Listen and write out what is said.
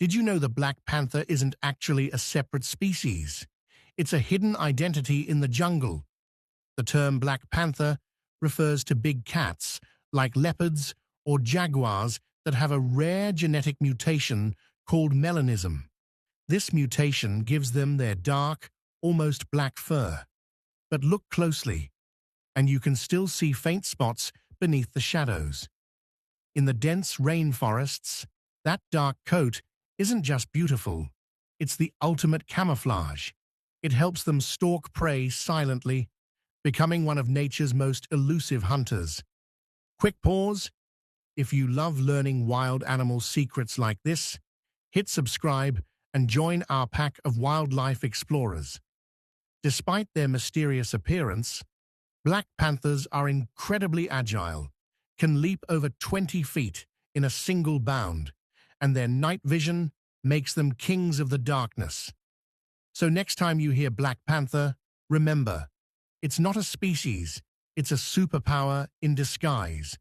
Did you know the black panther isn't actually a separate species? It's a hidden identity in the jungle. The term black panther refers to big cats, like leopards or jaguars, that have a rare genetic mutation called melanism. This mutation gives them their dark, almost black fur. But look closely, and you can still see faint spots beneath the shadows. In the dense rainforests, that dark coat isn't just beautiful, it's the ultimate camouflage. It helps them stalk prey silently, becoming one of nature's most elusive hunters. Quick pause. If you love learning wild animal secrets like this, hit subscribe and join our pack of wildlife explorers. Despite their mysterious appearance, black panthers are incredibly agile, can leap over 20 feet in a single bound, and their night vision makes them kings of the darkness. So next time you hear black panther, remember, it's not a species, it's a superpower in disguise.